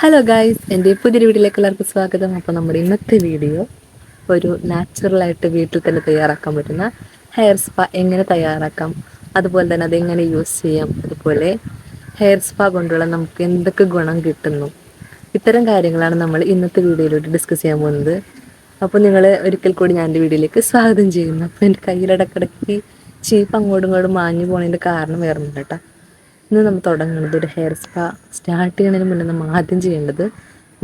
Hello guys, എൻ്റെ പുതിയൊരു വീഡിയോയിലേക്ക് എല്ലാവർക്കും സ്വാഗതം. അപ്പോൾ നമ്മുടെ ഇന്നത്തെ വീഡിയോ ഒരു നാച്ചുറലായിട്ട് വീട്ടിൽ തന്നെ തയ്യാറാക്കാൻ പറ്റുന്ന ഹെയർ സ്പാ എങ്ങനെ തയ്യാറാക്കാം, അതുപോലെ തന്നെ അതെങ്ങനെ യൂസ് ചെയ്യാം, അതുപോലെ ഹെയർ സ്പാ കൊണ്ടുള്ള നമുക്ക് എന്തൊക്കെ ഗുണം കിട്ടുന്നു, ഇത്തരം കാര്യങ്ങളാണ് നമ്മൾ ഇന്നത്തെ വീഡിയോയിലൂടെ ഡിസ്കസ് ചെയ്യാൻ പോകുന്നത്. അപ്പോൾ നിങ്ങൾ ഒരിക്കൽ കൂടി ഞാൻ എൻ്റെ വീഡിയോയിലേക്ക് സ്വാഗതം ചെയ്യുന്നു. അപ്പോൾ എൻ്റെ കയ്യിലിടക്കിടയ്ക്ക് ചീപ്പ് അങ്ങോട്ടും ഇങ്ങോട്ടും മാഞ്ഞു പോകുന്നതിൻ്റെ കാരണം വേറെ ഒന്നും കേട്ടോ. ഇന്ന് നമ്മൾ തുടങ്ങുന്നത് ഒരു ഹെയർ സ്പാ സ്റ്റാർട്ട് ചെയ്യുന്നതിന് മുന്നേ നമ്മൾ ആദ്യം ചെയ്യേണ്ടത്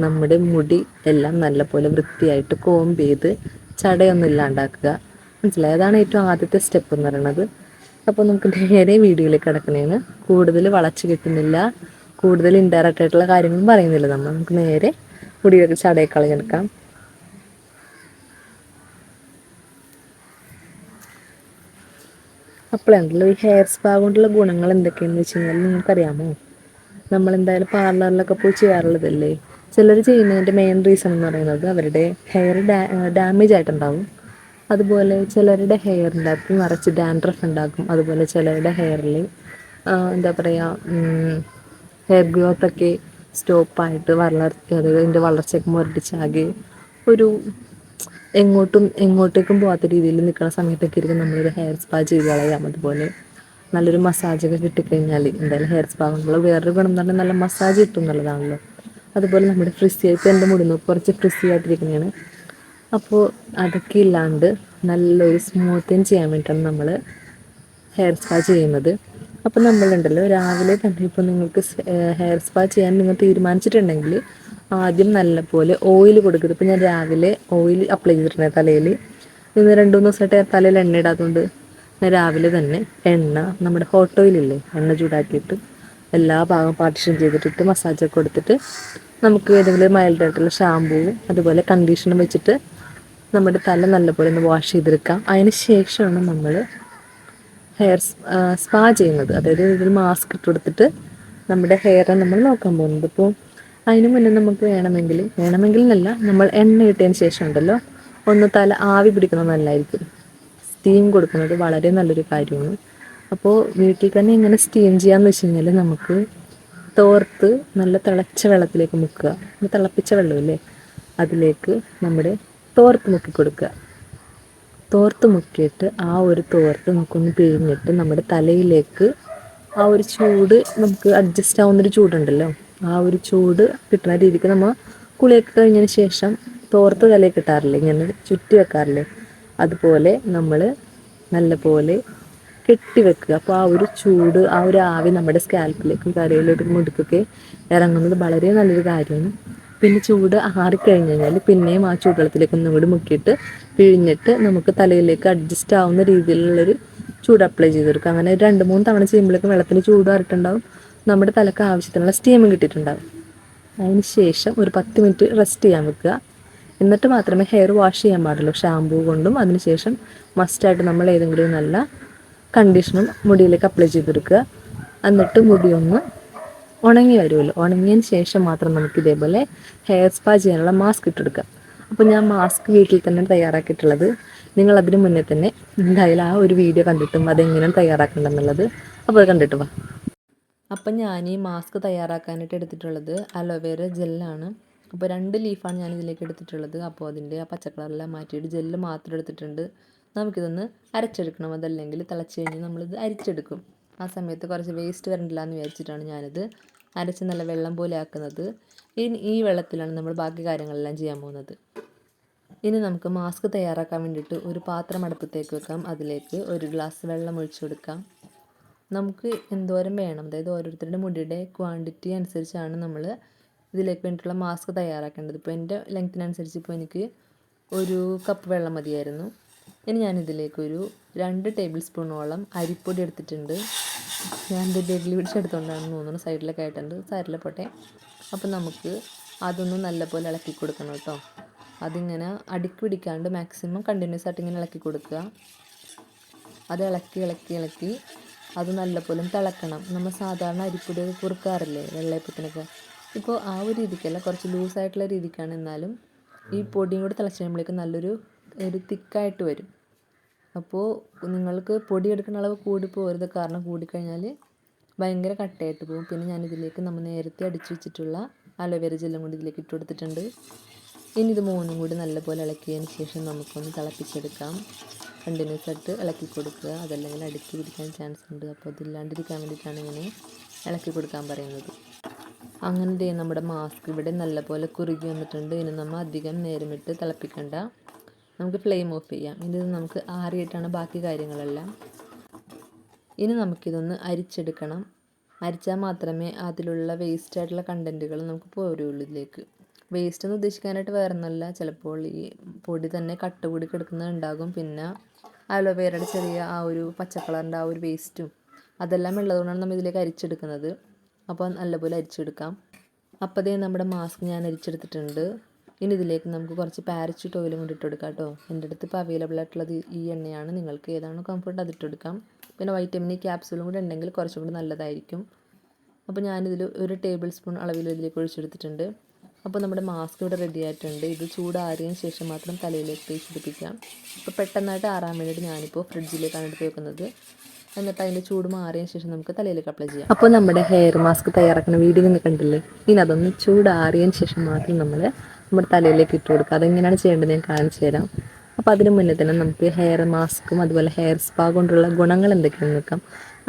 നമ്മുടെ മുടി എല്ലാം നല്ലപോലെ വൃത്തിയായിട്ട് കോംബ് ചെയ്ത് ചടയൊന്നും ഇല്ലാണ്ടാക്കുക. മനസ്സിലായി? അതാണ് ഏറ്റവും ആദ്യത്തെ സ്റ്റെപ്പ് എന്ന് പറയുന്നത്. അപ്പോൾ നമുക്ക് നേരെ വീഡിയോയിലേക്ക് കിടക്കുന്നതിന് കൂടുതൽ വളച്ച് കിട്ടുന്നില്ല, കൂടുതൽ ഇൻഡയറക്റ്റ് ആയിട്ടുള്ള കാര്യങ്ങളും പറയുന്നില്ല. നമുക്ക് നേരെ മുടിയൊക്കെ ചടയെ കളഞ്ഞെടുക്കാം. അപ്പോഴുണ്ടല്ലോ ഈ ഹെയർ സ്പാ കൊണ്ടുള്ള ഗുണങ്ങൾ എന്തൊക്കെയാണെന്ന് വെച്ച് കഴിഞ്ഞാൽ നിങ്ങൾക്കറിയാമോ? നമ്മളെന്തായാലും പാർലറിലൊക്കെ പോയി ചെയ്യാറുള്ളതല്ലേ. ചിലർ ചെയ്യുന്നതിൻ്റെ മെയിൻ റീസൺ എന്ന് പറയുന്നത് അവരുടെ ഹെയർ ഡാമേജ് ആയിട്ടുണ്ടാവും. അതുപോലെ ചിലരുടെ ഹെയറിൻ്റെ അകത്ത് നിറച്ച് ഡാൻഡ്രഫ് ഉണ്ടാക്കും. അതുപോലെ ചിലരുടെ ഹെയറിൽ എന്താ പറയുക, ഹെയർ ഗ്രോത്തൊക്കെ സ്റ്റോപ്പായിട്ട് അതായത് അതിൻ്റെ വളർച്ചയൊക്കെ മുരടിച്ചാകെ ഒരു എങ്ങോട്ടേക്കും പോകാത്ത രീതിയിൽ നിൽക്കുന്ന സമയത്തൊക്കെ ആയിരിക്കും നമ്മളൊരു ഹെയർ സ്പാ ചെയ്ത് കളയാം. അതുപോലെ നല്ലൊരു മസാജൊക്കെ കിട്ടിക്കഴിഞ്ഞാൽ എന്തായാലും ഹെയർ സ്പാ കൊണ്ടുള്ള വേറൊരു ഗുണം എന്ന് പറഞ്ഞാൽ നല്ല മസാജ് കിട്ടും എന്നുള്ളതാണല്ലോ. അതുപോലെ നമ്മുടെ ഫ്രിസി ഇപ്പോൾ എൻ്റെ മുടി കുറച്ച് ഫ്രിസി ആയിട്ടിരിക്കുന്നതാണ്. അപ്പോൾ അതൊക്കെ ഇല്ലാണ്ട് നല്ലൊരു സ്മൂത്തിങ് ചെയ്യാൻ വേണ്ടിയിട്ടാണ് നമ്മൾ ഹെയർ സ്പാ ചെയ്യുന്നത്. അപ്പോൾ നമ്മളുണ്ടല്ലോ രാവിലെ തന്നെ ഇപ്പോൾ നിങ്ങൾക്ക് ഹെയർ സ്പാ ചെയ്യാൻ നിങ്ങൾ തീരുമാനിച്ചിട്ടുണ്ടെങ്കിൽ ആദ്യം നല്ലപോലെ ഓയിൽ കൊടുക്കുന്നത്. ഇപ്പോൾ ഞാൻ രാവിലെ ഓയിൽ അപ്ലൈ ചെയ്തിട്ടുണ്ട് തലയിൽ. ഇന്ന് 2-3 ദിവസമായിട്ട് തലയിൽ എണ്ണ ഇടാത്തതുകൊണ്ട് ഞാൻ രാവിലെ തന്നെ എണ്ണ, നമ്മുടെ ഹോട്ട് ഓയിലില്ലേ, എണ്ണ ചൂടാക്കിയിട്ട് എല്ലാ ഭാഗവും പാർട്ടിഷൻ ചെയ്തിട്ടിട്ട് മസാജൊക്കെ കൊടുത്തിട്ട് നമുക്ക് ഏതെങ്കിലും മൈൽഡായിട്ടുള്ള ഷാമ്പൂവും അതുപോലെ കണ്ടീഷണർ വെച്ചിട്ട് നമ്മുടെ തല നല്ലപോലെ ഒന്ന് വാഷ് ചെയ്തെടുക്കാം. അതിന് ശേഷമാണ് നമ്മൾ ഹെയർ സ്പാ ചെയ്യുന്നത്. അതായത് ഇതിൽ മാസ്ക് ഇട്ട് കൊടുത്തിട്ട് നമ്മുടെ ഹെയറെ നമ്മൾ നോക്കാൻ പോകുന്നത്. ഇപ്പോൾ അതിന് മുന്നേ നമുക്ക് വേണമെങ്കിൽ എന്നല്ല, നമ്മൾ എണ്ണ ഇട്ടതിന് ശേഷം ഉണ്ടല്ലോ ഒന്ന് തല ആവി പിടിക്കുന്നത് നല്ലതായിരിക്കും. സ്റ്റീം കൊടുക്കുന്നത് വളരെ നല്ലൊരു കാര്യമാണ്. അപ്പോൾ വീട്ടിൽ തന്നെ എങ്ങനെ സ്റ്റീം ചെയ്യാമെന്ന് വെച്ച് കഴിഞ്ഞാൽ നമുക്ക് തോർത്ത് നല്ല തിളച്ച വെള്ളത്തിലേക്ക് മുക്കുക. തിളപ്പിച്ച വെള്ളമില്ലേ, അതിലേക്ക് നമ്മുടെ തോർത്ത് മുക്കി കൊടുക്കുക. തോർത്ത് മുക്കിയിട്ട് ആ ഒരു തോർത്ത് നമുക്കൊന്ന് പിഴിഞ്ഞിട്ട് നമ്മുടെ തലയിലേക്ക് ആ ഒരു ചൂട് നമുക്ക് അഡ്ജസ്റ്റ് ആവുന്നൊരു ചൂടുണ്ടല്ലോ, ആ ഒരു ചൂട് കിട്ടുന്ന രീതിക്ക് നമ്മൾ കുളിയൊക്കെ കഴിഞ്ഞതിന് ശേഷം തോർത്ത് തലയിൽ കിട്ടാറില്ലേ, ഇങ്ങനെ ചുറ്റി വെക്കാറില്ലേ, അതുപോലെ നമ്മൾ നല്ലപോലെ കെട്ടിവെക്കുക. അപ്പോൾ ആ ഒരു ചൂട്, ആ ഒരു ആവി നമ്മുടെ സ്കാൽപ്പിലേക്കും തലയിലേക്കും മുടുക്കൊക്കെ ഇറങ്ങുന്നത് വളരെ നല്ലൊരു കാര്യമാണ്. പിന്നെ ചൂട് ആറിക്കഴിഞ്ഞ് കഴിഞ്ഞാൽ പിന്നെയും ആ ചൂടുവെള്ളത്തിലേക്ക് ഒന്നും കൂടി മുക്കിയിട്ട് പിഴിഞ്ഞിട്ട് നമുക്ക് തലയിലേക്ക് അഡ്ജസ്റ്റ് ആവുന്ന രീതിയിലുള്ളൊരു ചൂട് അപ്ലൈ ചെയ്തെടുക്കുക. അങ്ങനെ 2-3 തവണ ചെയ്യുമ്പോഴേക്കും വെള്ളത്തിന് ചൂട് ആറിയിട്ടുണ്ടാവും, നമ്മുടെ തലക്ക് ആവശ്യത്തിനുള്ള സ്റ്റീമും കിട്ടിയിട്ടുണ്ടാവും. അതിന് ശേഷം ഒരു 10 മിനിറ്റ് റെസ്റ്റ് ചെയ്യാൻ വെക്കുക. എന്നിട്ട് മാത്രമേ ഹെയർ വാഷ് ചെയ്യാൻ പാടുള്ളൂ ഷാമ്പൂ കൊണ്ടും. അതിനുശേഷം മസ്റ്റായിട്ട് നമ്മൾ ഏതെങ്കിലും നല്ല കണ്ടീഷണർ മുടിയിലേക്ക് അപ്ലൈ ചെയ്തെടുക്കുക. എന്നിട്ട് മുടി ഒന്ന് ഉണങ്ങി വരുമല്ലോ, ഉണങ്ങിയതിന് ശേഷം മാത്രം നമുക്ക് ഇതേപോലെ ഹെയർ സ്പാ ചെയ്യാനുള്ള മാസ്ക് ഇട്ടെടുക്കാം. അപ്പോൾ ഞാൻ മാസ്ക് വീട്ടിൽ തന്നെ തയ്യാറാക്കിയിട്ടുള്ളത്. നിങ്ങൾ അതിന് മുന്നേ തന്നെ എന്തായാലും ആ ഒരു വീഡിയോ കണ്ടിട്ടും അതെങ്ങനെയാണ് തയ്യാറാക്കേണ്ടതെന്നുള്ളത് അപ്പോൾ അത് കണ്ടിട്ട് വാ. അപ്പം ഞാൻ ഈ മാസ്ക് തയ്യാറാക്കാനായിട്ട് എടുത്തിട്ടുള്ളത് അലോവേര ജെല്ലാണ്. അപ്പോൾ 2 ലീഫാണ് ഞാൻ ഇതിലേക്ക് എടുത്തിട്ടുള്ളത്. അപ്പോൾ അതിൻ്റെ ആ പച്ചക്കളറെല്ലാം മാറ്റിയിട്ട് ജെല്ല് മാത്രം എടുത്തിട്ടുണ്ട്. നമുക്കിതൊന്ന് അരച്ചെടുക്കണം, അതല്ലെങ്കിൽ തിളച്ച് കഴിഞ്ഞ് നമ്മളിത് അരിച്ചെടുക്കും. ആ സമയത്ത് കുറച്ച് വേസ്റ്റ് വരണ്ടില്ല എന്ന് വിചാരിച്ചിട്ടാണ് ഞാനിത് അരച്ച് നല്ല വെള്ളം പോലെ ആക്കുന്നത്. ഇനി ഈ വെള്ളത്തിലാണ് നമ്മൾ ബാക്കി കാര്യങ്ങളെല്ലാം ചെയ്യാൻ പോകുന്നത്. ഇനി നമുക്ക് മാസ്ക് തയ്യാറാക്കാൻ വേണ്ടിയിട്ട് ഒരു പാത്രം അടുപ്പത്തേക്ക് വെക്കാം. അതിലേക്ക് 1 ഗ്ലാസ് വെള്ളം ഒഴിച്ചു കൊടുക്കാം. നമുക്ക് എന്തോരം വേണം, അതായത് ഓരോരുത്തരുടെ മുടിയുടെ ക്വാണ്ടിറ്റി അനുസരിച്ചാണ് നമ്മൾ ഇതിലേക്ക് വേണ്ടിയിട്ടുള്ള മാസ്ക് തയ്യാറാക്കേണ്ടത്. ഇപ്പോൾ എൻ്റെ ലെങ്ത്തിനനുസരിച്ച് ഇപ്പോൾ എനിക്ക് 1 കപ്പ് വെള്ളം മതിയായിരുന്നു. ഇനി ഞാനിതിലേക്കൊരു 2 ടേബിൾ സ്പൂണോളം അരിപ്പൊടി എടുത്തിട്ടുണ്ട്. ഞാൻ എൻ്റെ ഡെയിലി പിടിച്ച് എടുത്തുകൊണ്ടാണെന്ന് തോന്നുന്നു, സൈഡിലൊക്കെ ആയിട്ടുണ്ട്, സാരില്ല പോട്ടെ. അപ്പോൾ നമുക്ക് അതൊന്ന് നല്ലപോലെ ഇളക്കി കൊടുക്കണം കേട്ടോ. അതിങ്ങനെ അടുക്കി പിടിക്കാണ്ട് മാക്സിമം കണ്ടിന്യൂസ് ആയിട്ട് ഇങ്ങനെ ഇളക്കി കൊടുക്കുക. അത് ഇളക്കി അത് നല്ലപോലെ തിളക്കണം. നമ്മൾ സാധാരണ അരിപ്പൊടിയൊക്കെ കുറുക്കാറില്ലേ വെള്ളയപ്പത്തിനൊക്കെ, ഇപ്പോൾ ആ ഒരു രീതിക്കല്ല, കുറച്ച് ലൂസായിട്ടുള്ള രീതിക്കാണ്. എന്നാലും ഈ പൊടിയും കൂടി തിളച്ച് കഴിയുമ്പോഴേക്കും നല്ലൊരു തിക്കായിട്ട് വരും. അപ്പോൾ നിങ്ങൾക്ക് പൊടി എടുക്കുന്ന അളവ് കൂടി പോകരുത്, കാരണം കൂടിക്കഴിഞ്ഞാൽ ഭയങ്കര കട്ടയായിട്ട് പോകും. പിന്നെ ഞാനിതിലേക്ക് നമ്മൾ നേരത്തെ അടിച്ചു വെച്ചിട്ടുള്ള അലോവേര ജെല്ലും കൂടി ഇതിലേക്ക് ഇട്ട് കൊടുത്തിട്ടുണ്ട്. ഇനി ഇത് മൂന്നും കൂടി നല്ലപോലെ ഇളക്കിയതിന് ശേഷം നമുക്കൊന്ന് തിളപ്പിച്ചെടുക്കാം. കണ്ടിന്യൂസ് ആയിട്ട് ഇളക്കി കൊടുക്കുക, അതല്ലെങ്കിൽ അടുക്കി പിടിക്കാൻ ചാൻസ് ഉണ്ട്. അപ്പോൾ അതില്ലാണ്ടിരിക്കാൻ വേണ്ടിയിട്ടാണ് ഇങ്ങനെ ഇളക്കി കൊടുക്കാൻ പറയുന്നത്. അങ്ങനെ നമ്മുടെ മാസ്ക് ഇവിടെ നല്ലപോലെ കുറുകി വന്നിട്ടുണ്ട്. ഇനി നമ്മൾ അധികം നേരമിട്ട് തിളപ്പിക്കണ്ട, നമുക്ക് ഫ്ലെയിം ഓഫ് ചെയ്യാം. ഇനി നമുക്ക് ആറിയിട്ടാണ് ബാക്കി കാര്യങ്ങളെല്ലാം. ഇനി നമുക്കിതൊന്ന് അരിച്ചെടുക്കണം. അരിച്ചാൽ മാത്രമേ അതിലുള്ള വേസ്റ്റ് ആയിട്ടുള്ള കണ്ടൻറ്റുകൾ നമുക്ക് പോരുള്ളൂ ഇതിലേക്ക്. വേസ്റ്റ് എന്ന് ഉദ്ദേശിക്കാനായിട്ട് വേറെ ഒന്നുമല്ല, ചിലപ്പോൾ ഈ പൊടി തന്നെ കട്ട കൂടി കിടക്കുന്നുണ്ടാകും. പിന്നെ അലോവേരയുടെ ചെറിയ ആ ഒരു പച്ചക്കളറിൻ്റെ ആ ഒരു വേസ്റ്റും അതെല്ലാം ഉള്ളതുകൊണ്ടാണ് നമ്മൾ ഇതിലേക്ക് അരിച്ചെടുക്കുന്നത്. അപ്പോൾ നല്ലപോലെ അരിച്ചെടുക്കാം. അപ്പോൾ നമ്മുടെ മാസ്ക് ഞാൻ അരിച്ചെടുത്തിട്ടുണ്ട്. ഇനി ഇതിലേക്ക് നമുക്ക് കുറച്ച് പാരച്യൂട്ട് ഓയിലും കൂടി ഇട്ടെടുക്കാം കേട്ടോ. എൻ്റെ അടുത്ത് ഇപ്പോൾ അവൈലബിൾ ആയിട്ടുള്ളത് ഈ എണ്ണയാണ്. നിങ്ങൾക്ക് ഏതാണോ കംഫർട്ട് അതിട്ടെടുക്കാം. പിന്നെ വൈറ്റമിൻ ഇ ക്യാപ്സൂളും കൂടി ഉണ്ടെങ്കിൽ കുറച്ചും കൂടി നല്ലതായിരിക്കും. അപ്പോൾ ഞാനിതിൽ 1 ടേബിൾ സ്പൂൺ അളവിൽ ഇതിലേക്ക് ഒഴിച്ചെടുത്തിട്ടുണ്ട്. അപ്പോൾ നമ്മുടെ മാസ്ക് ഇവിടെ റെഡി ആയിട്ടുണ്ട്. ഇത് ചൂടാറിയതിന് ശേഷം മാത്രം തലയിലേക്ക് തേച്ച് പിടിപ്പിക്കാം. അപ്പോൾ പെട്ടെന്നായിട്ട് ആറാൻ വേണ്ടിയിട്ട് ഞാനിപ്പോൾ ഫ്രിഡ്ജിലേക്കാണ് എടുത്ത് വെക്കുന്നത്. എന്നിട്ട് അതിൻ്റെ ചൂട് മാറിയതിന് ശേഷം നമുക്ക് തലയിലേക്ക് അപ്ലൈ ചെയ്യാം. അപ്പോൾ നമ്മുടെ ഹെയർ മാസ്ക് തയ്യാറാക്കുന്ന വീഡിയോ നിങ്ങൾ കണ്ടില്ലേ? ഇനി അതൊന്ന് ചൂടാറിയതിന് ശേഷം മാത്രം നമ്മുടെ തലയിലേക്ക് ഇട്ട് കൊടുക്കുക. അതെങ്ങനെയാണ് ചെയ്യേണ്ടത് ഞാൻ കാണിച്ചു തരാം. അപ്പോൾ അതിന് മുന്നേ തന്നെ നമുക്ക് ഹെയർ മാസ്കും അതുപോലെ ഹെയർ സ്പാ കൊണ്ടുള്ള ഗുണങ്ങൾ എന്തൊക്കെയാണെന്ന് നോക്കാം.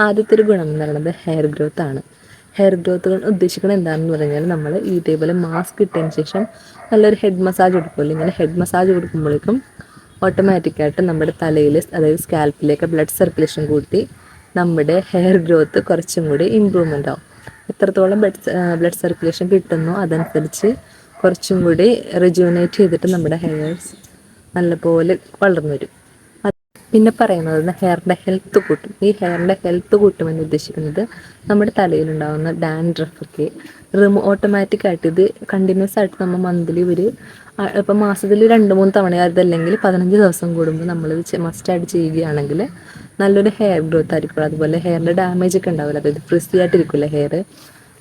ആദ്യത്തെ ഒരു ഗുണം എന്ന് പറയുന്നത് ഹെയർ ഗ്രോത്ത് ആണ്. ഹെയർ ഗ്രോത്ത് ഉദ്ദേശിക്കുന്നത് എന്താണെന്ന് പറഞ്ഞാൽ നമ്മൾ ഇതേപോലെ മാസ്ക് ഇട്ടതിന് ശേഷം നല്ലൊരു ഹെഡ് മസാജ് കൊടുക്കുമല്ലോ. ഇങ്ങനെ ഹെഡ് മസാജ് കൊടുക്കുമ്പോഴേക്കും ഓട്ടോമാറ്റിക്കായിട്ട് നമ്മുടെ തലയിൽ, അതായത് സ്കാൽപ്പിലേക്ക് ബ്ലഡ് സർക്കുലേഷൻ കൂട്ടി നമ്മുടെ ഹെയർ ഗ്രോത്ത് കുറച്ചും കൂടി ഇമ്പ്രൂവ്മെൻ്റ് ആവും. എത്രത്തോളം ബ്ലഡ് സർക്കുലേഷൻ കിട്ടുന്നോ അതനുസരിച്ച് കുറച്ചും കൂടി റിജുവിനേറ്റ് ചെയ്തിട്ട് നമ്മുടെ ഹെയർസ് നല്ലപോലെ വളർന്നു വരും. പിന്നെ പറയുന്നത് ഹെയറിൻ്റെ ഹെൽത്ത് കൂട്ടും. ഈ ഹെയറിൻ്റെ ഹെൽത്ത് കൂട്ടുമെന്ന് ഉദ്ദേശിക്കുന്നത് നമ്മുടെ തലയിലുണ്ടാകുന്ന ഡാൻഡ്രഫൊക്കെ ഓട്ടോമാറ്റിക്കായിട്ട് ഇത് കണ്ടിന്യൂസ് ആയിട്ട് നമ്മൾ മന്ത്ലി ഇപ്പം മാസത്തിൽ 2-3 തവണ, അതല്ലെങ്കിൽ 15 ദിവസം കൂടുമ്പോൾ നമ്മളിത് മസ്റ്റായിട്ട് ചെയ്യുകയാണെങ്കിൽ നല്ലൊരു ഹെയർ ഗ്രോത്ത് ആയിരിക്കും. അതുപോലെ ഹെയറിൻ്റെ ഡാമേജ് ഒക്കെ ഉണ്ടാവില്ല, അതായത് ഫ്രിസി ആയിട്ടിരിക്കില്ല ഹെയർ.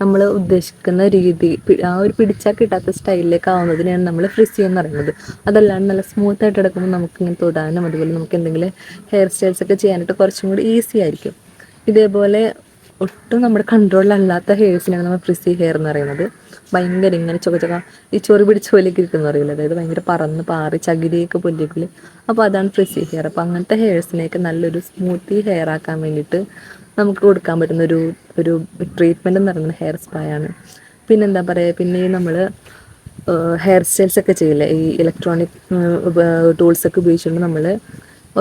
നമ്മൾ ഉദ്ദേശിക്കുന്ന രീതി, ആ ഒരു പിടിച്ചാൽ കിട്ടാത്ത സ്റ്റൈലിലേക്ക് ആവുന്നതിനാണ് നമ്മൾ ഫ്രിസി എന്ന് പറയുന്നത്. അതല്ലാണ്ട് നല്ല സ്മൂത്തായിട്ട് കിടക്കുമ്പോൾ നമുക്കിങ്ങനെ തൊടാനും അതുപോലെ നമുക്ക് എന്തെങ്കിലും ഹെയർ സ്റ്റൈൽസ് ഒക്കെ ചെയ്യാനായിട്ട് കുറച്ചും കൂടി ഈസി ആയിരിക്കും. ഇതേപോലെ ഒട്ടും നമ്മുടെ കൺട്രോളിലല്ലാത്ത ഹെയർസിനാണ് നമ്മൾ ഫ്രിസി ഹെയർ എന്ന് പറയുന്നത്. ഭയങ്കര ഇങ്ങനെ ഈ ചൊറി പിടിച്ച പോലെയൊക്കെ ഇരിക്കുന്ന അറിയില്ല, അതായത് ഭയങ്കര പറന്ന് പാറി ചകിരിയൊക്കെ പൊല്ലിക്കില്ല. അപ്പോൾ അതാണ് ഫ്രിസി ഹെയർ. അപ്പോൾ അങ്ങനത്തെ ഹെയർസിനെയൊക്കെ നല്ലൊരു സ്മൂത്തി ഹെയർ ആക്കാൻ വേണ്ടിയിട്ട് നമുക്ക് കൊടുക്കാൻ പറ്റുന്ന ഒരു ട്രീറ്റ്മെൻറ്റ് എന്ന് പറയുന്നത് ഹെയർ സ്പായാണ്. പിന്നെന്താ പറയുക, പിന്നെ നമ്മൾ ഹെയർ സ്റ്റൈൽസ് ഒക്കെ ചെയ്യില്ലേ, ഈ ഇലക്ട്രോണിക് ടൂൾസൊക്കെ ഉപയോഗിച്ചുകൊണ്ട് നമ്മൾ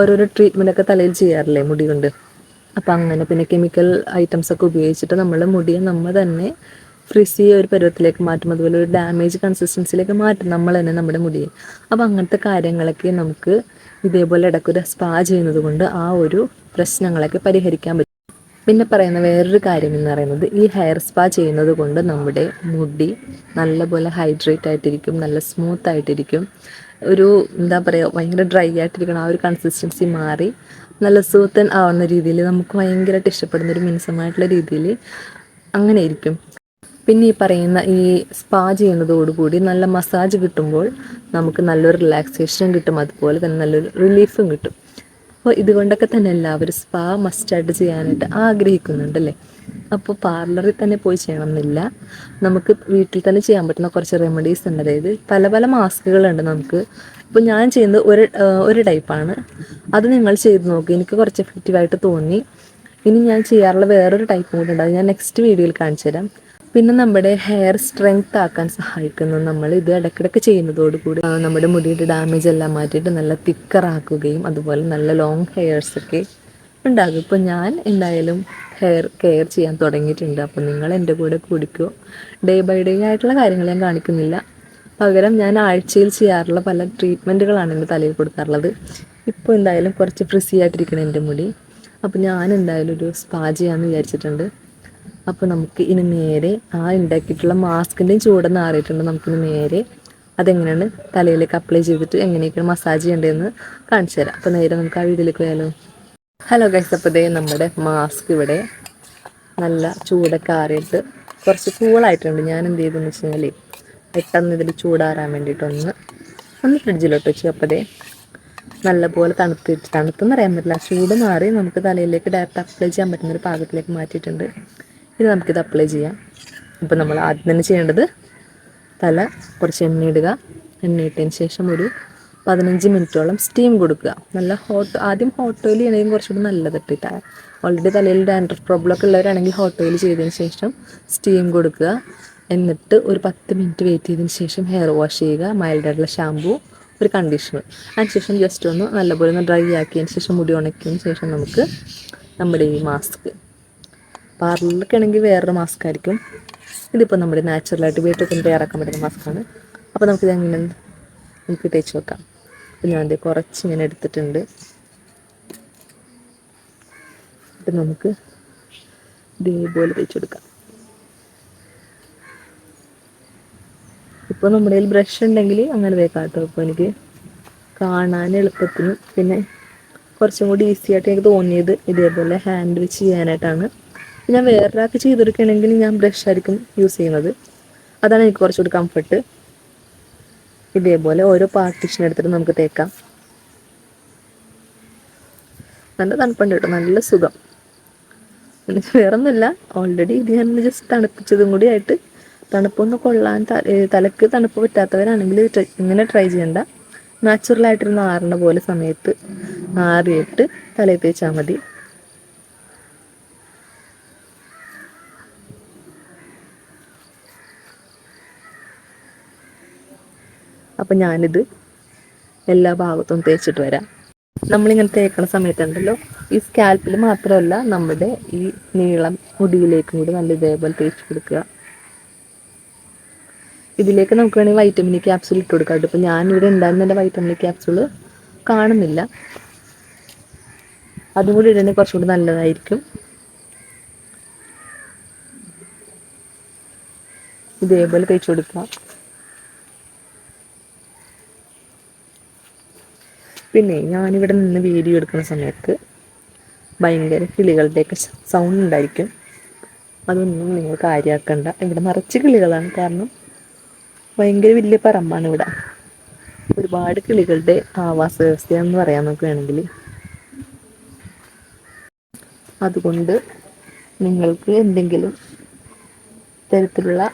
ഓരോരോ ട്രീറ്റ്മെൻറ്റൊക്കെ തലയിൽ ചെയ്യാറില്ലേ മുടി കൊണ്ട്. അപ്പം അങ്ങനെ പിന്നെ കെമിക്കൽ ഐറ്റംസ് ഒക്കെ ഉപയോഗിച്ചിട്ട് നമ്മൾ മുടിയെ നമ്മൾ തന്നെ ഫ്രിസി ഒരു പരുവത്തിലേക്ക് മാറ്റും, അതുപോലെ ഒരു ഡാമേജ് കൺസിസ്റ്റൻസിയിലേക്ക് മാറ്റും നമ്മൾ തന്നെ നമ്മുടെ മുടിയെ. അപ്പോൾ അങ്ങനത്തെ കാര്യങ്ങളൊക്കെ നമുക്ക് ഇതേപോലെ ഇടയ്ക്കൊരു സ്പാ ചെയ്യുന്നത് കൊണ്ട് ആ ഒരു പ്രശ്നങ്ങളൊക്കെ പരിഹരിക്കാൻ പറ്റും. പിന്നെ പറയുന്ന വേറൊരു കാര്യം എന്ന് പറയുന്നത്, ഈ ഹെയർ സ്പാ ചെയ്യുന്നത് കൊണ്ട് നമ്മുടെ മുടി നല്ലപോലെ ഹൈഡ്രേറ്റ് ആയിട്ടിരിക്കും, നല്ല സ്മൂത്ത് ആയിട്ടിരിക്കും. എന്താ പറയുക, ഭയങ്കര ഡ്രൈ ആയിട്ടിരിക്കണം, ആ ഒരു കൺസിസ്റ്റൻസി മാറി നല്ല സൂത്തൻ ആവുന്ന രീതിയിൽ നമുക്ക് ഭയങ്കരമായിട്ട് ഇഷ്ടപ്പെടുന്നൊരു മിനുസമായിട്ടുള്ള രീതിയിൽ അങ്ങനെ ഇരിക്കും. പിന്നെ ഈ പറയുന്ന ഈ സ്പാ ചെയ്യുന്നതോടുകൂടി നല്ല മസാജ് കിട്ടുമ്പോൾ നമുക്ക് നല്ലൊരു റിലാക്സേഷൻ കിട്ടും, അതുപോലെ തന്നെ നല്ലൊരു റിലീഫും കിട്ടും. അപ്പോൾ ഇതുകൊണ്ടൊക്കെ തന്നെ എല്ലാവരും സ്പാ മസ്റ്റായിട്ട് ചെയ്യാനായിട്ട് ആഗ്രഹിക്കുന്നുണ്ടല്ലേ. അപ്പോൾ പാർലറിൽ തന്നെ പോയി ചെയ്യണമെന്നില്ല, നമുക്ക് വീട്ടിൽ തന്നെ ചെയ്യാൻ പറ്റുന്ന കുറച്ച് റെമഡീസ് ഉണ്ട്. അതായത് പല പല മാസ്കുകളുണ്ട് നമുക്ക്. ഇപ്പോൾ ഞാൻ ചെയ്യുന്നത് ഒരു ടൈപ്പാണ്, അത് നിങ്ങൾ ചെയ്ത് നോക്കി, എനിക്ക് കുറച്ച് എഫക്റ്റീവായിട്ട് തോന്നി. ഇനി ഞാൻ ചെയ്യാറുള്ള വേറൊരു ടൈപ്പും കൂടി ഉണ്ട്, അത് ഞാൻ നെക്സ്റ്റ് വീഡിയോയിൽ കാണിച്ചു തരാം. പിന്നെ നമ്മുടെ ഹെയർ സ്ട്രെങ്ത് ആക്കാൻ സഹായിക്കുന്നു നമ്മൾ ഇത് ഇടയ്ക്കിടയ്ക്ക് ചെയ്യുന്നതോടുകൂടി നമ്മുടെ മുടിയുടെ ഡാമേജ് എല്ലാം മാറ്റിയിട്ട് നല്ല തിക്കറാക്കുകയും അതുപോലെ നല്ല ലോങ് ഹെയർസൊക്കെ ഉണ്ടാകും. ഇപ്പോൾ ഞാൻ എന്തായാലും ഹെയർ കെയർ ചെയ്യാൻ തുടങ്ങിയിട്ടുണ്ട്. അപ്പോൾ നിങ്ങൾ എൻ്റെ കൂടെ കൂടിക്കോ. ഡേ ബൈ ഡേ ആയിട്ടുള്ള കാര്യങ്ങൾ ഞാൻ കാണിക്കുന്നില്ല, പകരം ഞാൻ ആഴ്ചയിൽ ചെയ്യാറുള്ള പല ട്രീറ്റ്മെൻറ്റുകളാണ് എൻ്റെ തലയിൽ കൊടുക്കാറുള്ളത്. ഇപ്പോൾ എന്തായാലും കുറച്ച് ഫ്രിസി ആയിട്ടിരിക്കണം എൻ്റെ മുടി. അപ്പോൾ ഞാൻ എന്തായാലും ഒരു സ്പാ ചെയ്യാമെന്ന് വിചാരിച്ചിട്ടുണ്ട്. അപ്പോൾ നമുക്ക് ഇനി നേരെ ആ ഉണ്ടാക്കിയിട്ടുള്ള മാസ്കിൻ്റെയും ചൂടൊന്ന് ആറിയിട്ടുണ്ട്. നമുക്കിനി നേരെ അതെങ്ങനെയാണ് തലയിലേക്ക് അപ്ലൈ ചെയ്തിട്ട് എങ്ങനെയൊക്കെയാണ് മസാജ് ചെയ്യേണ്ടതെന്ന് കാണിച്ചു തരാം. അപ്പോൾ നേരെ നമുക്ക് ആ വീഡിയോയിലേക്ക് പോയാലോ. ഹലോ ഗൈസ്, അപ്പോൾ ദേ നമ്മുടെ മാസ്ക് ഇവിടെ നല്ല ചൂടൊക്കെ ആറിയിട്ട് കുറച്ച് കൂളായിട്ടുണ്ട്. ഞാൻ എന്ത് ചെയ്തെന്ന് വെച്ച് കഴിഞ്ഞാൽ പെട്ടെന്ന് ഇതിൽ ചൂടാറാൻ വേണ്ടിയിട്ടൊന്ന് ഫ്രിഡ്ജിലോട്ട് വെച്ചു. അപ്പോൾ ദേ നല്ലപോലെ തണുത്തെന്ന് അറിയാൻ പറ്റില്ല, ചൂട് മാറി നമുക്ക് തലയിലേക്ക് ഡയറക്റ്റ് അപ്ലൈ ചെയ്യാൻ പറ്റുന്നൊരു പാകത്തിലേക്ക് മാറ്റിയിട്ടുണ്ട്. ഇനി നമുക്കിത് അപ്ലൈ ചെയ്യാം. അപ്പോൾ നമ്മൾ ആദ്യം തന്നെ ചെയ്യേണ്ടത് തല കുറച്ച് എണ്ണ ഇടുക, എണ്ണ ഇട്ടതിന് ശേഷം ഒരു 15 മിനിറ്റോളം സ്റ്റീം കൊടുക്കുക. നല്ല ഹോട്ട്, ആദ്യം ഹോട്ട് ഓയിൽ ചെയ്യണേൽ കുറച്ചുകൂടി നല്ലത് ഇട്ടിട്ട്. ഓൾറെഡി തലയിൽ ഡാൻഡ്രഫ് പ്രോബ്ലം ഒക്കെ ഉള്ളവരാണെങ്കിൽ ഹോട്ട് ഓയിൽ ചെയ്തതിന് ശേഷം സ്റ്റീം കൊടുക്കുക. എന്നിട്ട് ഒരു 10 മിനിറ്റ് വെയിറ്റ് ചെയ്തതിന് ശേഷം ഹെയർ വാഷ് ചെയ്യുക. മൈൽഡ് ആയിട്ടുള്ള ഷാമ്പൂ, ഒരു കണ്ടീഷണർ, അതിനുശേഷം ജസ്റ്റ് ഒന്ന് നല്ലപോലെ ഒന്ന് ഡ്രൈ ആക്കിയതിന് ശേഷം മുടി ഉണക്കിയതിന് ശേഷം നമുക്ക് നമ്മുടെ ഈ മാസ്ക്, പാർലറിലൊക്കെ ആണെങ്കിൽ വേറൊരു മാസ്ക് ആയിരിക്കും, ഇതിപ്പോൾ നമ്മുടെ നാച്ചുറലായിട്ട് വീട്ടിൽ തന്നെ തയ്യാറാക്കാൻ പറ്റുന്ന മാസ്കാണ്. അപ്പോൾ നമുക്കിത് എങ്ങനെ നമുക്ക് തേച്ച് വെക്കാം. അപ്പോൾ ഞാനത് കുറച്ച് ഇങ്ങനെ എടുത്തിട്ടുണ്ട്. ഇത് നമുക്ക് ഇതേപോലെ തേച്ച് കൊടുക്കാം. ഇപ്പോൾ നമ്മുടെ കയ്യിൽ ബ്രഷ് ഉണ്ടെങ്കിൽ അങ്ങനെ തേക്കാം കേട്ടോ. ഇപ്പോൾ എനിക്ക് കാണാൻ എളുപ്പത്തിന്, പിന്നെ കുറച്ചും കൂടി ഈസി ആയിട്ട് എനിക്ക് തോന്നിയത് ഇതേപോലെ ഹാൻഡ് വെച്ച് ചെയ്യാനായിട്ടാണ്. ഞാൻ വേറൊരാൾക്ക് ചെയ്തെടുക്കുകയാണെങ്കിൽ ഞാൻ ബ്രഷ് ആയിരിക്കും യൂസ് ചെയ്യുന്നത്. അതാണ് എനിക്ക് കുറച്ചുകൂടി കംഫർട്ട്. ഇതേപോലെ ഓരോ പാർട്ടീഷൻ എടുത്തിട്ട് നമുക്ക് തേക്കാം. നല്ല തണുപ്പുണ്ട് കേട്ടോ, നല്ല സുഖം. വേറൊന്നുമില്ല, ഓൾറെഡി ഇത് ഞാൻ ജസ്റ്റ് തണുപ്പിച്ചതും കൂടി ആയിട്ട്, തണുപ്പൊന്ന് കൊള്ളാൻ തലക്ക് തണുപ്പ് പറ്റാത്തവരാണെങ്കിൽ ഇങ്ങനെ ട്രൈ ചെയ്യണ്ട. നാച്ചുറലായിട്ടിരുന്ന് ആറണ പോലെ സമയത്ത് ആറിയിട്ട് തലയിൽ തേച്ചാൽ മതി. അപ്പം ഞാനിത് എല്ലാ ഭാഗത്തും തേച്ചിട്ട് വരാം. നമ്മളിങ്ങനെ തേക്കണ സമയത്തുണ്ടല്ലോ, ഈ സ്കാൽപ്പിൽ മാത്രമല്ല നമ്മുടെ ഈ നീളം മുടിയിലേക്കും കൂടി നല്ല ഇതേപോലെ തേച്ച് കൊടുക്കുക. ഇതിലേക്ക് നമുക്ക് വേണമെങ്കിൽ വൈറ്റമിൻ ക്യാപ്സൂൾ ഇട്ട് കൊടുക്കാം. ഇപ്പം ഞാനിവിടെ ഉണ്ടായിരുന്ന എൻ്റെ വൈറ്റമിൻ ക്യാപ്സൂൾ കാണുന്നില്ല, അതും കൂടി ഇടണമെങ്കിൽ കുറച്ചുകൂടി നല്ലതായിരിക്കും. ഇതേപോലെ തേച്ച് കൊടുക്കുക. പിന്നെ ഞാനിവിടെ നിന്ന് വീഡിയോ എടുക്കുന്ന സമയത്ത് ഭയങ്കര കിളികളുടെയൊക്കെ സൗണ്ട് ഉണ്ടായിരിക്കും. അതൊന്നും നിങ്ങൾ കാര്യമാക്കണ്ട. ഇവിടെ നിറച്ച് കിളികളാണ്, കാരണം ഭയങ്കര വലിയ പറമ്പാണ് ഇവിടെ. ഒരുപാട് കിളികളുടെ ആവാസ വ്യവസ്ഥയെന്ന് പറയാൻ നമുക്ക് വേണമെങ്കിൽ. അതുകൊണ്ട് നിങ്ങൾക്ക് എന്തെങ്കിലും തരത്തിലുള്ള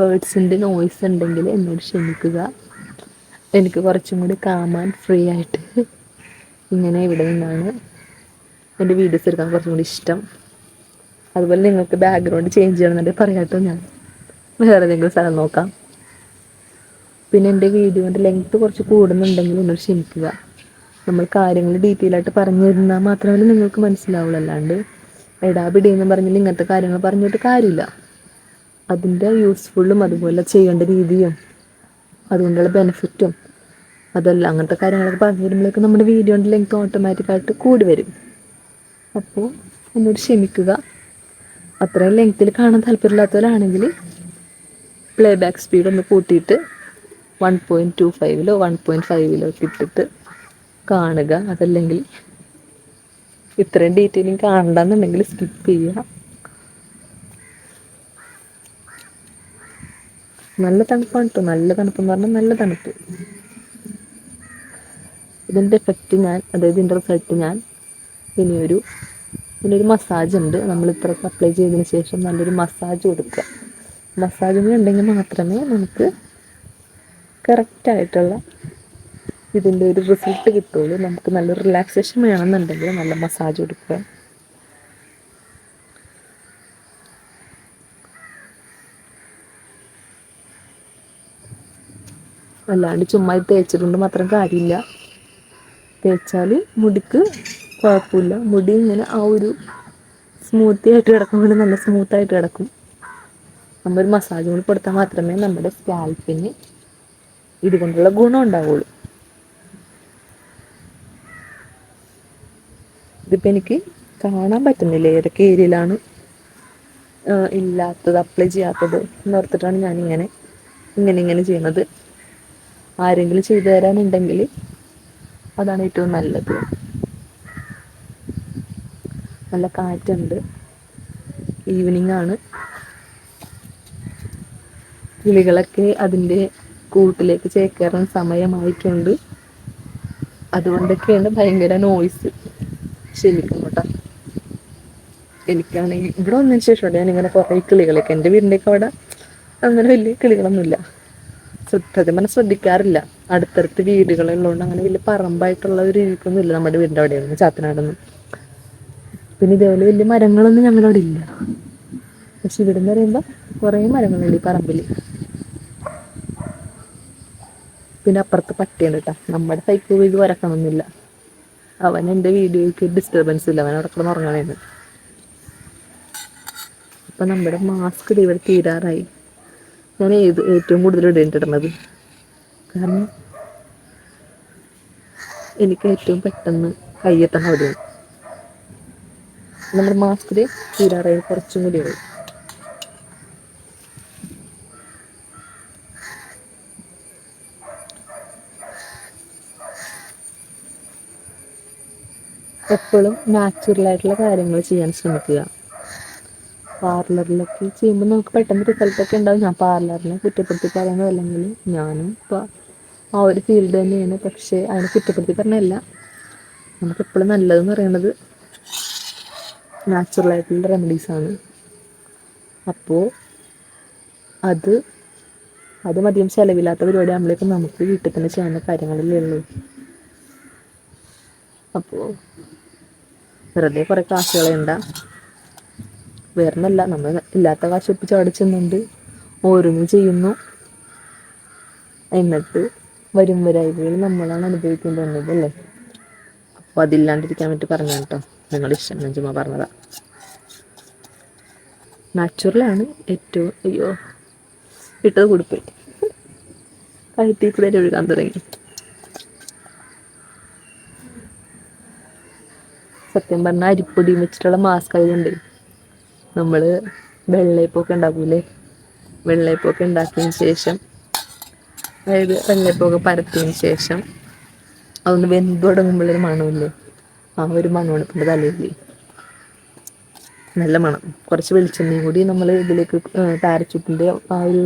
ബേഡ്സിൻ്റെ നോയ്സ് ഉണ്ടെങ്കിൽ എന്നോട് ക്ഷമിക്കുക. എനിക്ക് കുറച്ചും കൂടി കാമാൻ ഫ്രീ ആയിട്ട് ഇങ്ങനെ ഇവിടെ നിന്നാണ് എൻ്റെ വീഡിയോസ് എടുക്കാൻ കുറച്ചും കൂടി ഇഷ്ടം. അതുപോലെ നിങ്ങൾക്ക് ബാക്ക്ഗ്രൗണ്ട് ചേഞ്ച് ചെയ്യണമെന്നുണ്ടെങ്കിൽ പറയാട്ടോ, ഞാൻ വേറെ ഏതെങ്കിലും സ്ഥലം നോക്കാം. പിന്നെ എൻ്റെ വീഡിയോൻ്റെ ലെങ്ത്ത് കുറച്ച് കൂടുന്നുണ്ടെങ്കിൽ എന്നോട് ക്ഷമിക്കുക. നമ്മൾ കാര്യങ്ങൾ ഡീറ്റെയിൽ ആയിട്ട് പറഞ്ഞു തന്നാൽ മാത്രമേ നിങ്ങൾക്ക് മനസ്സിലാവുള്ളൂ. അല്ലാണ്ട് എടാപിടിയെന്ന് പറഞ്ഞാൽ ഇങ്ങനത്തെ കാര്യങ്ങൾ പറഞ്ഞിട്ട് കാര്യമില്ല. അതിൻ്റെ യൂസ്ഫുള്ളും അതുപോലെ ചെയ്യേണ്ട രീതിയും അതുകൊണ്ടുള്ള ബെനിഫിറ്റും അതല്ല, അങ്ങനത്തെ കാര്യങ്ങളൊക്കെ പറഞ്ഞു തരുമ്പോഴേക്കും നമ്മുടെ വീഡിയോൻ്റെ ലെങ്ത് ഓട്ടോമാറ്റിക്കായിട്ട് കൂടി വരും. അപ്പോൾ എന്നോട് ക്ഷമിക്കുക. അത്രയും ലെങ്ത്തിൽ കാണാൻ താല്പര്യമില്ലാത്തവരാണെങ്കിൽ പ്ലേ ബാക്ക് സ്പീഡ് ഒന്ന് കൂട്ടിയിട്ട് 1.25 1.5 ഇട്ടിട്ട് കാണുക. അതല്ലെങ്കിൽ ഇത്രയും ഡീറ്റെയിലിങ് കാണണ്ടെന്നുണ്ടെങ്കിൽ സ്കിപ്പ് ചെയ്യുക. നല്ല തണുപ്പാണ് കേട്ടോ, നല്ല തണുപ്പെന്ന് പറഞ്ഞാൽ നല്ല തണുപ്പ്. ഇതിൻ്റെ എഫക്റ്റ് ഞാൻ, അതായത് ഇതിൻ്റെ റിസൾട്ട് ഞാൻ ഇനിയൊരു മസാജ് ഉണ്ട്. നമ്മൾ ഇത്ര അപ്ലൈ ചെയ്തതിന് ശേഷം നല്ലൊരു മസാജ് കൊടുക്കുക. മസാജ് ഉണ്ടെങ്കിൽ മാത്രമേ നമുക്ക് കറക്റ്റായിട്ടുള്ള ഇതിൻ്റെ ഒരു റിസൾട്ട് കിട്ടുള്ളൂ. നമുക്ക് നല്ല റിലാക്സേഷൻ വേണമെന്നുണ്ടെങ്കിൽ നല്ല മസാജ് കൊടുക്കുക. അല്ലാണ്ട് ചുമ്മാ തേച്ചിട്ടുണ്ട് മാത്രം കാര്യമില്ല. തേച്ചാൽ മുടിക്ക് കുഴപ്പമില്ല. മുടി ഇങ്ങനെ ആ ഒരു സ്മൂത്തി ആയിട്ട് കിടക്കുമ്പോൾ നല്ല സ്മൂത്തായിട്ട് കിടക്കും. നമ്മളൊരു മസാജ് കൂടി കൊടുത്താൽ മാത്രമേ നമ്മുടെ സ്കാൽപ്പിന് ഇതുകൊണ്ടുള്ള ഗുണം ഉണ്ടാവുള്ളൂ. ഇതിപ്പോൾ എനിക്ക് കാണാൻ പറ്റുന്നില്ല ഏതൊക്കെ ഏരിയയിലാണ് ഇല്ലാത്തത്, അപ്ലൈ ചെയ്യാത്തത് എന്നോർത്തിട്ടാണ് ഞാനിങ്ങനെ ചെയ്യുന്നത്. ആരെങ്കിലും ചെയ്തു തരാനുണ്ടെങ്കിൽ അതാണ് ഏറ്റവും നല്ലത്. നല്ല കാറ്റുണ്ട്, ഈവനിങ് ആണ്. കിളികളൊക്കെ അതിൻ്റെ കൂട്ടിലേക്ക് ചേക്കേറാൻ സമയമായിട്ടുണ്ട്. അതുകൊണ്ടൊക്കെയാണ് ഭയങ്കര നോയ്സ്. ക്ഷമിക്കണം കേട്ടോ. എനിക്കാണെങ്കിൽ ഇവിടെ വന്നതിന് ശേഷം ഞാനിങ്ങനെ കുറേ കിളികളൊക്കെ, എൻ്റെ വീടിൻ്റെയൊക്കെ അവിടെ അങ്ങനെ വലിയ കിളികളൊന്നുമില്ല. സത്യം പറഞ്ഞാൽ ശ്രദ്ധിക്കാറില്ല. അടുത്തടുത്ത് വീടുകള് ഉള്ളോണ്ട് അങ്ങനെ വലിയ പറമ്പായിട്ടുള്ള ഒരു രീതിക്കൊന്നും ഇല്ല നമ്മുടെ വീടിന്റെ അവിടെയൊന്നും, ചാത്തനാടൊന്നും. പിന്നെ ഇതേപോലെ വലിയ മരങ്ങളൊന്നും ഞങ്ങളവിടെ ഇല്ല. പക്ഷെ ഇവിടെന്ന് പറയുമ്പോ കൊറേ മരങ്ങളുണ്ട് ഈ പറമ്പില്. പിന്നെ അപ്പുറത്ത് പട്ടിയാണ് ട്ടാ, നമ്മുടെ സൈക്കിൾ ഇത് വരക്കണൊന്നില്ല. അവൻ എന്റെ വീഡിയോക്ക് ഡിസ്റ്റർബൻസ് ഇല്ല, അവൻ അവിടെ കിടന്ന് ഉറങ്ങാണ്. അപ്പൊ നമ്മുടെ മാസ്ക് ദേ ഇവിടെ തീരാറായി. ഞാൻ ഏറ്റവും കൂടുതൽ ഇടേണ്ടിടുന്നത്, കാരണം എനിക്ക് ഏറ്റവും പെട്ടെന്ന് കയ്യെത്തണം അവിടെയാണ്. നമ്മുടെ മാസ്ക് ദേ തീരാറായി, കുറച്ചും കൂടിയുള്ളു. എപ്പോഴും നാച്ചുറൽ ആയിട്ടുള്ള കാര്യങ്ങൾ ചെയ്യാൻ ശ്രമിക്കുക. പാർലറിലൊക്കെ ചെയ്യുമ്പോൾ നമുക്ക് പെട്ടെന്ന് റിസൾട്ടൊക്കെ ഉണ്ടാവും. ഞാൻ പാർലറിനെ കുറ്റപ്പെടുത്തി പറയുന്നത് അല്ലെങ്കിൽ ഞാനും ഇപ്പോൾ ആ ഒരു ഫീൽഡ് തന്നെയാണ്. പക്ഷേ അതിനെ കുറ്റപ്പെടുത്തി പറഞ്ഞതല്ല, നമുക്കെപ്പോഴും നല്ലതെന്ന് പറയണത് നാച്ചുറലായിട്ടുള്ള റെമഡീസാണ്. അപ്പോൾ അത് മധികം ചിലവില്ലാത്ത പരിപാടി ആകുമ്പോഴേക്കും നമുക്ക് വീട്ടിൽ തന്നെ ചെയ്യാവുന്ന കാര്യങ്ങളല്ലേ ഉള്ളൂ. അപ്പോൾ വെറുതെ കുറെ കാശ് കളയണ്ട. വേറൊന്നുമല്ല, നമ്മൾ ഇല്ലാത്ത കാശ് ഒപ്പിച്ച് അവിടെ ചെന്നുകൊണ്ട് ഓരോന്ന് ചെയ്യുന്നു. എന്നിട്ട് വരും വരായികകൾ നമ്മളാണ് അനുഭവിക്കേണ്ടി വന്നത് അല്ലേ. അപ്പോൾ അതില്ലാണ്ടിരിക്കാൻ വേണ്ടി പറഞ്ഞതാണ് കേട്ടോ, നിങ്ങളുടെ ഇഷ്ടം, ഞാൻ ചുമ്മാ പറഞ്ഞതാ. നാച്ചുറലാണ് ഏറ്റവും. അയ്യോ, ഇട്ടത് കൊടുപ്പോയി, കഴുത്തിൽ കൂടെ ഒഴുകാൻ തുടങ്ങി. സത്യം പറഞ്ഞാൽ അരിപ്പൊടി വെച്ചിട്ടുള്ള മാസ്ക് ആയതുകൊണ്ട് നമ്മൾ വെള്ളയപ്പമൊക്കെ ഉണ്ടാക്കൂലേ, വെള്ളയപ്പമൊക്കെ ഉണ്ടാക്കിയതിന് ശേഷം, അതായത് വെള്ളയപ്പമൊക്കെ പരത്തിയതിന് ശേഷം അതൊന്ന് വെന്ത് തുടങ്ങുമ്പോഴൊരു മണമില്ലേ, ആ ഒരു മണമാണ് ഇപ്പം എൻ്റെ തലയിൽ. നല്ല മണം. കുറച്ച് വെളിച്ചെണ്ണയും കൂടി നമ്മൾ ഇതിലേക്ക് പാരച്യൂട്ടിൻ്റെ ആ ഒരു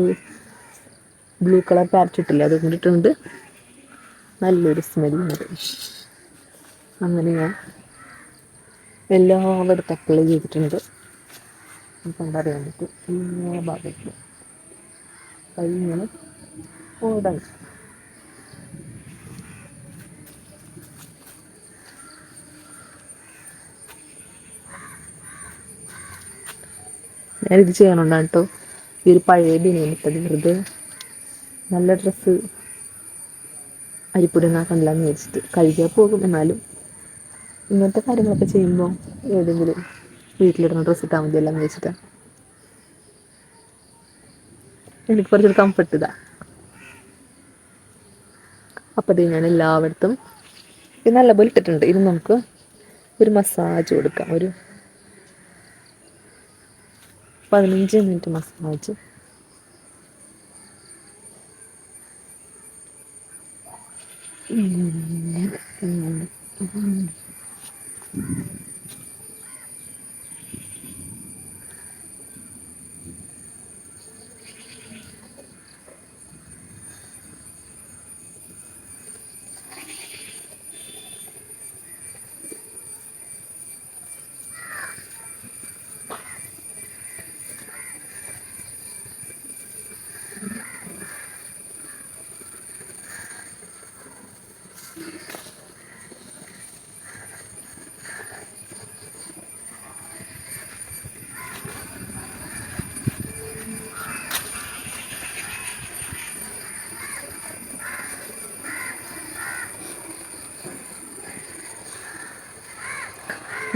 ബ്ലൂ കളർ പാരച്യൂട്ടില്ലേ, അത് കൊണ്ടിട്ടുണ്ട് നല്ലൊരു സ്മെല്ലുണ്ട്. അങ്ങനെ ഞാൻ എല്ലായിടത്തും അപ്ലൈ ചെയ്തിട്ടുണ്ട്. കണ്ടറിയാൻ പറ്റും എല്ലാ ഭാഗത്തും. കൈ ഇങ്ങനെ ഓടാൻ. ഞാനിത് ചെയ്യണോണ്ടാണ് കേട്ടോ ഈ ഒരു പഴയ ബനിയൻ ഇട്ടത്. വെറുതെ നല്ല ഡ്രസ്സ് അരിപ്പൊടി ഒന്നാക്കണില്ലാന്ന് വിചാരിച്ചിട്ട്. കഴുകിയാൽ പോകും, എന്നാലും ഇങ്ങനത്തെ കാര്യങ്ങളൊക്കെ ചെയ്യുമ്പോൾ ഏതെങ്കിലും വീട്ടിലിടുന്ന ഡ്രസ്സ് ഇട്ടാൽ മതിയല്ലോ എന്ന് വെച്ചിട്ടാണ്. എനിക്ക് കുറച്ചൊരു കംഫർട്ട് ഇതാ. അപ്പോൾ ഇത് ഞാൻ എല്ലായിടത്തും ഇത് നല്ലപോലെ ഇട്ടിട്ടുണ്ട്. ഇത് നമുക്ക് ഒരു മസാജ് കൊടുക്കാം, ഒരു 15 മിനിറ്റ് മസാജ്.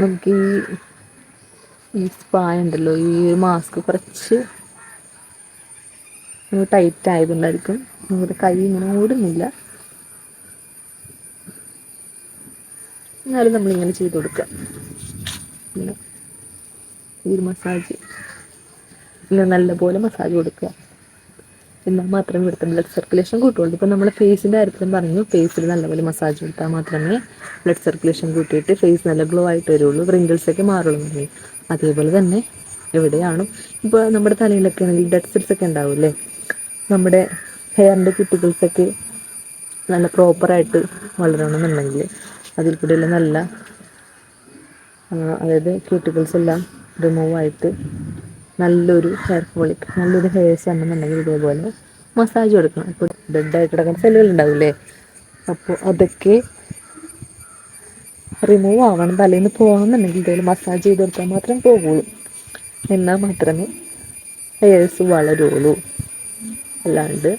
നമുക്ക് ഈ സ്പാ ഉണ്ടല്ലോ, ഈ മാസ്ക് കുറച്ച് ടൈറ്റ് ആയതുകൊണ്ടായിരിക്കും നമ്മുടെ കൈ ഇങ്ങനെ ഓടുന്നില്ല. എന്നാലും നമ്മളിങ്ങനെ ചെയ്ത് കൊടുക്കുക. ഇങ്ങനെ ഈ മസാജ് ഇങ്ങനെ നല്ലപോലെ മസാജ് കൊടുക്കുക. എന്നാൽ മാത്രമേ ഇവിടുത്തെ ബ്ലഡ് സർക്കുലേഷൻ കൂട്ടുള്ളൂ. ഇപ്പം നമ്മൾ ഫേസിൻ്റെ കാര്യത്തിലും പറഞ്ഞു, ഫേസിൽ നല്ലപോലെ മസാജ് കൊടുത്താൽ മാത്രമേ ബ്ലഡ് സർക്കുലേഷൻ കൂട്ടിയിട്ട് ഫേസ് നല്ല ഗ്ലോ ആയിട്ട് വരുള്ളൂ, റിങ്കിൾസൊക്കെ മാറുള്ളൂ. അതേപോലെ തന്നെ എവിടെയാണ് ഇപ്പോൾ നമ്മുടെ തലയിലൊക്കെ ആണെങ്കിൽ ഡെഡ് സെൽസ് ഒക്കെ ഉണ്ടാവില്ലേ, നമ്മുടെ ഹെയറിൻ്റെ ക്യൂട്ടിക്കിൾസൊക്കെ നല്ല പ്രോപ്പറായിട്ട് വളരണമെന്നുണ്ടെങ്കിൽ അതിൽ കൂടെയുള്ള നല്ല അതായത് ക്യൂട്ടിക്കിൾസ് എല്ലാം റിമൂവ് ആയിട്ട് നല്ലൊരു ഹെയർ ഫോളിക്, നല്ലൊരു ഹെയർസ് ആണെന്നുണ്ടെങ്കിൽ ഇതേപോലെ മസാജ് കൊടുക്കണം. ഇപ്പോൾ ഡെഡായിട്ട് കിടക്കുന്ന സെല്ലുകൾ ഉണ്ടാവില്ലേ, അപ്പോൾ അതൊക്കെ റിമൂവ് ആവണം, തലേന്ന് പോകണമെന്നുണ്ടെങ്കിൽ ഇതുപോലെ മസാജ് ചെയ്ത് കൊടുത്താൽ മാത്രം പോകുള്ളൂ. എന്നാൽ മാത്രമേ ഹെയർസ് വളരുള്ളൂ. അല്ലാണ്ട്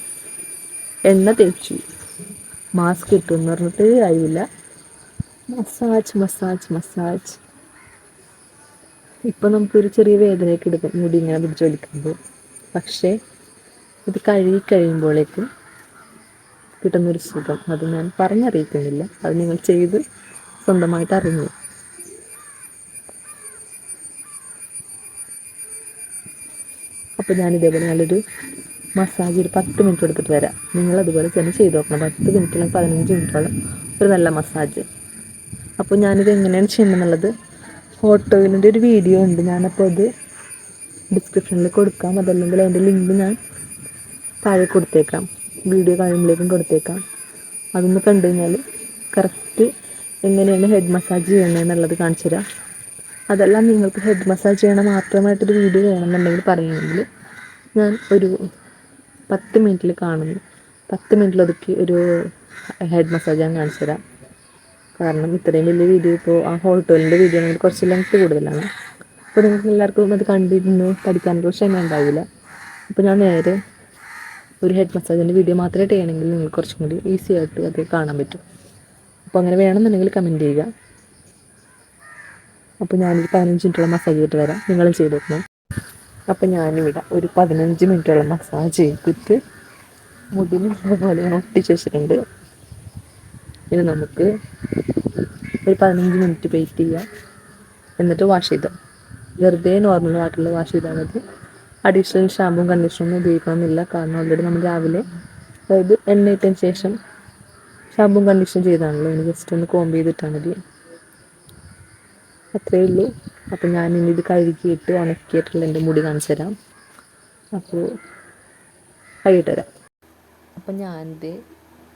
എണ്ണ തേച്ചു മാസ്ക് ഇട്ടുന്ന് പറഞ്ഞിട്ട് കാര്യമില്ല. Massage massage massage. ഇപ്പം നമുക്കൊരു ചെറിയ വേദനയൊക്കെ എടുക്കും മുടി ഇങ്ങനെ പിടിച്ച് വലിക്കുമ്പോൾ. പക്ഷേ ഇത് കഴുകി കഴിയുമ്പോഴേക്കും കിട്ടുന്നൊരു സുഖം അത് ഞാൻ പറഞ്ഞറിയിക്കുന്നില്ല. അത് നിങ്ങൾ ചെയ്ത് സ്വന്തമായിട്ട് അറിഞ്ഞു. അപ്പോൾ ഞാനിതേപോലെ നല്ലൊരു മസാജ് ഒരു 10 മിനിറ്റ് എടുത്തിട്ട് വരാം. നിങ്ങളതുപോലെ തന്നെ ചെയ്ത് നോക്കണം. 10 മിനിറ്റ് അല്ലെങ്കിൽ 15 മിനിറ്റോളം ഒരു നല്ല മസാജ്. അപ്പോൾ ഞാനിത് എങ്ങനെയാണ് ചെയ്യുന്നതെന്നുള്ളത് ഫോട്ടോയിലിൻ്റെ ഒരു വീഡിയോ ഉണ്ട്. ഞാനപ്പോൾ അത് ഡിസ്ക്രിപ്ഷനിൽ കൊടുക്കാം. അതല്ലെങ്കിൽ അതിൻ്റെ ലിങ്ക് ഞാൻ താഴെ കൊടുത്തേക്കാം, വീഡിയോ കഴിയുമ്പോഴേക്കും കൊടുത്തേക്കാം. അതൊന്ന് കണ്ടു കഴിഞ്ഞാൽ കറക്റ്റ് എങ്ങനെയാണ് ഹെഡ് മസാജ് ചെയ്യണമെന്നുള്ളത് കാണിച്ചു തരാം. അതെല്ലാം നിങ്ങൾക്ക് ഹെഡ് മസാജ് ചെയ്യണം മാത്രമായിട്ടൊരു വീഡിയോ വേണമെന്നുണ്ടെങ്കിൽ പറയുമെങ്കിൽ ഞാൻ ഒരു 10 മിനിറ്റിൽ കാണുന്നു, 10 മിനിറ്റിൽ ഒതുക്കി ഒരു ഹെഡ് മസാജ് ഞാൻ കാണിച്ചു തരാം. കാരണം ഇത്രയും വലിയ വീഡിയോ ഇപ്പോൾ ആ ഹോട്ടലിൻ്റെ വീഡിയോ ആണെങ്കിൽ കുറച്ച് ലെങ്ത്ത് കൂടുതലാണ്. അപ്പോൾ നിങ്ങൾക്ക് എല്ലാവർക്കും അത് കണ്ടിരുന്ന് പഠിക്കാനുള്ള ക്ഷമ ഉണ്ടാവില്ല. അപ്പോൾ ഞാൻ നേരെ ഒരു ഹെഡ് മസാജിൻ്റെ വീഡിയോ മാത്രമേ ചെയ്യണമെങ്കിൽ നിങ്ങൾക്ക് കുറച്ചും കൂടി ഈസി ആയിട്ട് അത് കാണാൻ പറ്റും. അപ്പോൾ അങ്ങനെ വേണമെന്നുണ്ടെങ്കിൽ കമൻറ്റ് ചെയ്യുക. അപ്പോൾ ഞാനൊരു 15 മിനിറ്റോളം മസാജ് ചെയ്തിട്ട് വരാം, നിങ്ങളും ചെയ്ത് നോക്കണം. അപ്പോൾ ഞാനിവിടെ ഒരു 15 മിനിറ്റോളം മസാജ് ചെയ്തിട്ട് മുടി പോലെ ഒട്ടിച്ച് വെച്ചിട്ടുണ്ട്. ഇനി നമുക്ക് ഒരു 15 മിനിറ്റ് വെയിറ്റ് ചെയ്യാം, എന്നിട്ട് വാഷ് ചെയ്തോ. വെറുതെ നോർമൽ വാട്ടറിൽ വാഷ് ചെയ്താൽ മതി. അഡീഷണൽ ഷാമ്പും കണ്ടീഷണറൊന്നും ഉപയോഗിക്കണമെന്നില്ല. കാരണം ഓൾറെഡി നമ്മൾ രാവിലെ, അതായത് എണ്ണ ഇട്ടതിന് ശേഷം ഷാമ്പും കണ്ടീഷണർ ചെയ്താണല്ലോ, ഇനി ജസ്റ്റ് ഒന്ന് കോംബ് ചെയ്തിട്ടാൽ മതി. അത്രയേ ഉള്ളൂ. അപ്പോൾ ഞാനിനി ഇത് കഴുകിയിട്ട് ഉണക്കിയിട്ടുള്ള എൻ്റെ മുടി കാണിച്ചു തരാം. അപ്പോൾ കഴുകിയിട്ട് തരാം. അപ്പം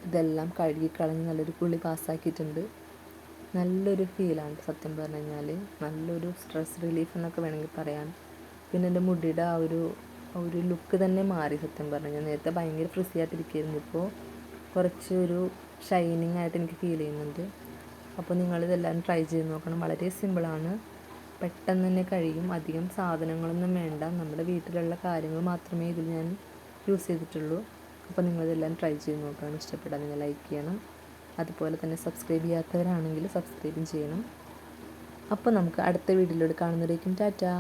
ഇതെല്ലാം കഴുകിക്കളഞ്ഞ് നല്ലൊരു കുളി പാസ്സാക്കിയിട്ടുണ്ട്. നല്ലൊരു ഫീലാണ് സത്യം പറഞ്ഞു കഴിഞ്ഞാൽ. നല്ലൊരു സ്ട്രെസ് റിലീഫ് എന്നൊക്കെ വേണമെങ്കിൽ പറയാം. പിന്നെ എൻ്റെ മുടിയുടെ ആ ഒരു ലുക്ക് തന്നെ മാറി സത്യം പറഞ്ഞു കഴിഞ്ഞാൽ. നേരത്തെ ഭയങ്കര ഫ്രിസി ആയിട്ടിരിക്കുകയായിരുന്നു, ഇപ്പോൾ കുറച്ച് ഒരു ഷൈനിങ് ആയിട്ട് എനിക്ക് ഫീൽ ചെയ്യുന്നുണ്ട്. അപ്പോൾ നിങ്ങളിതെല്ലാം ട്രൈ ചെയ്ത് നോക്കണം. വളരെ സിമ്പിളാണ്, പെട്ടെന്ന് തന്നെ കഴിയും. അധികം സാധനങ്ങളൊന്നും വേണ്ട, നമ്മുടെ വീട്ടിലുള്ള കാര്യങ്ങൾ മാത്രമേ ഇതിൽ ഞാൻ യൂസ് ചെയ്തിട്ടുള്ളൂ. അപ്പോൾ നിങ്ങളിതെല്ലാം ട്രൈ ചെയ്ത് നോക്കണം. ഇഷ്ടപ്പെട്ടാൽ നിങ്ങൾ ലൈക്ക് ചെയ്യണം. അതുപോലെ തന്നെ സബ്സ്ക്രൈബ് ചെയ്യാത്തവരാണെങ്കിൽ സബ്സ്ക്രൈബും ചെയ്യണം. അപ്പോൾ നമുക്ക് അടുത്ത വീഡിയോയിലൂടെ കാണുന്നവരേക്കും ടാറ്റാ.